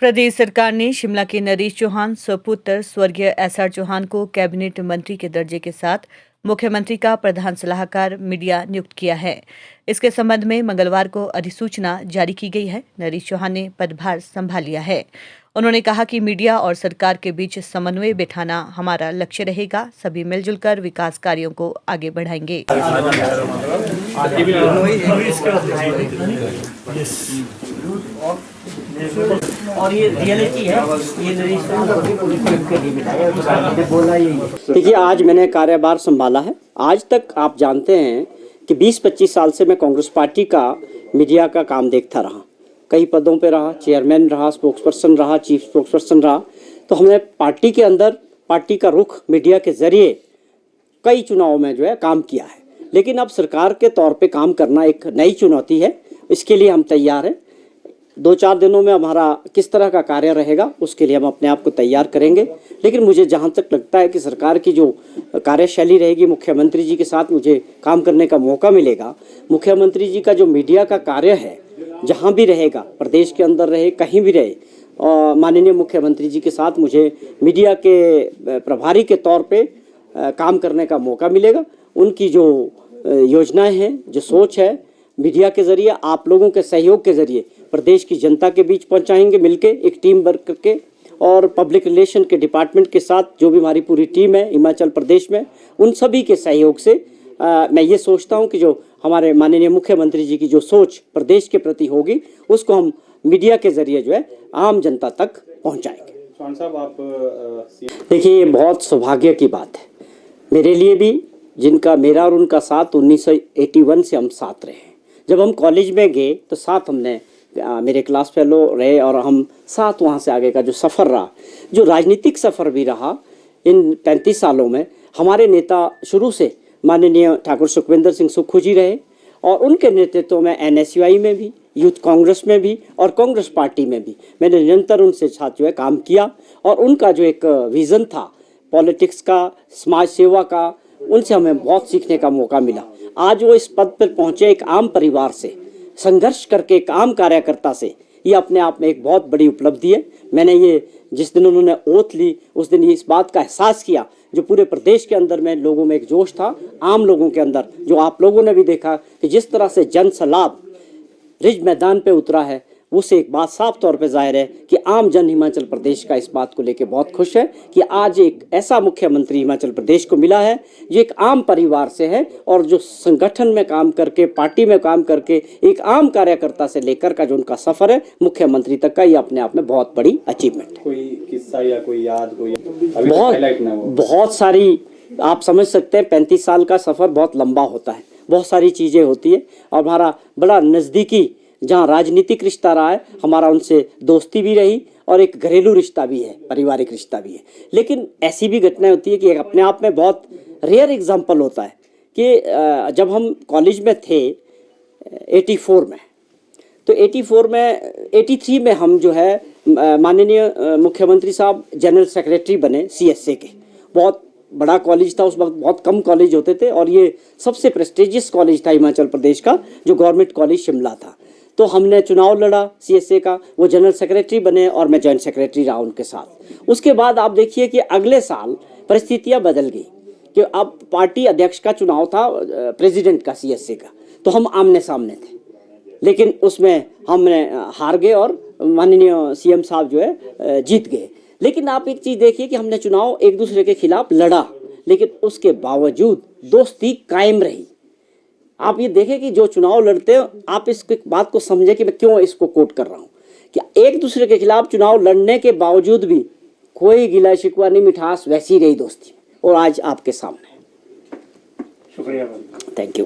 प्रदेश सरकार ने शिमला के नरेश चौहान सुपुत्र स्वर्गीय एसआर चौहान को कैबिनेट मंत्री के दर्जे के साथ मुख्यमंत्री का प्रधान सलाहकार मीडिया नियुक्त किया है। इसके संबंध में मंगलवार को अधिसूचना जारी की गई है। नरेश चौहान ने पदभार संभाल लिया है। उन्होंने कहा कि मीडिया और सरकार के बीच समन्वय बिठाना हमारा लक्ष्य रहेगा। सभी मिलजुल कर विकास कार्यों को आगे बढ़ाएंगे। और ये रियलिटी है, ये देखिए, आज मैंने कार्यभार संभाला है। आज तक आप जानते हैं कि 20-25 साल से मैं कांग्रेस पार्टी का मीडिया का काम देखता रहा। कई पदों पे रहा, चेयरमैन रहा, स्पोक्सपर्सन रहा, चीफ स्पोक्सपर्सन रहा। तो हमने पार्टी के अंदर पार्टी का रुख मीडिया के जरिए कई चुनावों में जो है काम किया है। लेकिन अब सरकार के तौर पे काम करना एक नई चुनौती है। इसके लिए हम तैयार हैं। 2-4 दिनों में हमारा किस तरह का कार्य रहेगा उसके लिए हम अपने आप को तैयार करेंगे। लेकिन मुझे जहां तक लगता है कि सरकार की जो कार्यशैली रहेगी, मुख्यमंत्री जी के साथ मुझे काम करने का मौका मिलेगा। मुख्यमंत्री जी का जो मीडिया का कार्य है, जहां भी रहेगा, प्रदेश के अंदर रहे, कहीं भी रहे, और माननीय मुख्यमंत्री जी के साथ मुझे मीडिया के प्रभारी के तौर पर काम करने का मौका मिलेगा। उनकी जो योजनाएँ हैं, जो सोच है, मीडिया के जरिए, आप लोगों के सहयोग के जरिए प्रदेश की जनता के बीच पहुंचाएंगे, मिलके एक टीम वर्क करके। और पब्लिक रिलेशन के डिपार्टमेंट के साथ जो भी हमारी पूरी टीम है हिमाचल प्रदेश में, उन सभी के सहयोग से मैं ये सोचता हूं कि जो हमारे माननीय मुख्यमंत्री जी की जो सोच प्रदेश के प्रति होगी, उसको हम मीडिया के जरिए जो है आम जनता तक पहुँचाएंगे। चौहान साहब, आप देखिए, ये बहुत सौभाग्य की बात है मेरे लिए भी, जिनका मेरा और उनका साथ 1981 से हम साथ रहे हैं। जब हम कॉलेज में गए तो साथ हमने मेरे क्लास फेलो रहे और हम साथ वहाँ से आगे का जो सफ़र रहा, जो राजनीतिक सफ़र भी रहा इन 35 सालों में, हमारे नेता शुरू से माननीय ठाकुर सुखविंदर सिंह सुक्खू जी रहे और उनके नेतृत्व में NSUI में भी, यूथ कांग्रेस में भी और कांग्रेस पार्टी में भी मैंने निरंतर उनसे साथ जो है काम किया। और उनका जो एक विज़न था पॉलिटिक्स का, समाज सेवा का, उनसे हमें बहुत सीखने का मौका मिला। आज वो इस पद पर पहुँचे, एक आम परिवार से संघर्ष करके एक आम कार्यकर्ता से, ये अपने आप में एक बहुत बड़ी उपलब्धि है। मैंने ये जिस दिन उन्होंने ओथ ली, उस दिन ये इस बात का एहसास किया, जो पूरे प्रदेश के अंदर में लोगों में एक जोश था, आम लोगों के अंदर, जो आप लोगों ने भी देखा कि जिस तरह से जन सैलाब रिज मैदान पे उतरा है, उससे एक बात साफ तौर पे जाहिर है कि आम जन हिमाचल प्रदेश का इस बात को लेकर बहुत खुश है कि आज एक ऐसा मुख्यमंत्री हिमाचल प्रदेश को मिला है जो एक आम परिवार से है और जो संगठन में काम करके, पार्टी में काम करके, एक आम कार्यकर्ता से लेकर का जो उनका सफर है मुख्यमंत्री तक का, ये अपने आप में बहुत बड़ी अचीवमेंट है। कोई किस्सा या कोई याद, कोई बहुत सारी, आप समझ सकते हैं 35 साल का सफर बहुत लंबा होता है, बहुत सारी चीजें होती है। और हमारा बड़ा नजदीकी जहाँ राजनीतिक रिश्ता रहा है, हमारा उनसे दोस्ती भी रही और एक घरेलू रिश्ता भी है, पारिवारिक रिश्ता भी है। लेकिन ऐसी भी घटनाएं होती है कि एक अपने आप में बहुत रेयर एग्जाम्पल होता है कि जब हम कॉलेज में थे 84 में, तो 84 में 83 में हम जो है माननीय मुख्यमंत्री साहब जनरल सेक्रेटरी बने CSA के। बहुत बड़ा कॉलेज था उस वक्त, बहुत कम कॉलेज होते थे और ये सबसे प्रेस्टिजियस कॉलेज था हिमाचल प्रदेश का, जो गवर्नमेंट कॉलेज शिमला था। तो हमने चुनाव लड़ा CSA का, वो जनरल सेक्रेटरी बने और मैं जॉइंट सेक्रेटरी रहा उनके साथ। उसके बाद आप देखिए कि अगले साल परिस्थितियां बदल गई कि अब पार्टी अध्यक्ष का चुनाव था, प्रेसिडेंट का CSA का, तो हम आमने सामने थे। लेकिन उसमें हमने हार गए और माननीय CM साहब जो है जीत गए। लेकिन आप एक चीज़ देखिए कि हमने चुनाव एक दूसरे के खिलाफ लड़ा, लेकिन उसके बावजूद दोस्ती कायम रही। आप ये देखें कि जो चुनाव लड़ते हैं, आप इस बात को समझें कि मैं क्यों इसको कोट कर रहा हूँ, कि एक दूसरे के खिलाफ चुनाव लड़ने के बावजूद भी कोई गिला शिकवा नहीं, मिठास वैसी रही दोस्ती, और आज आपके सामने। शुक्रिया, थैंक यू।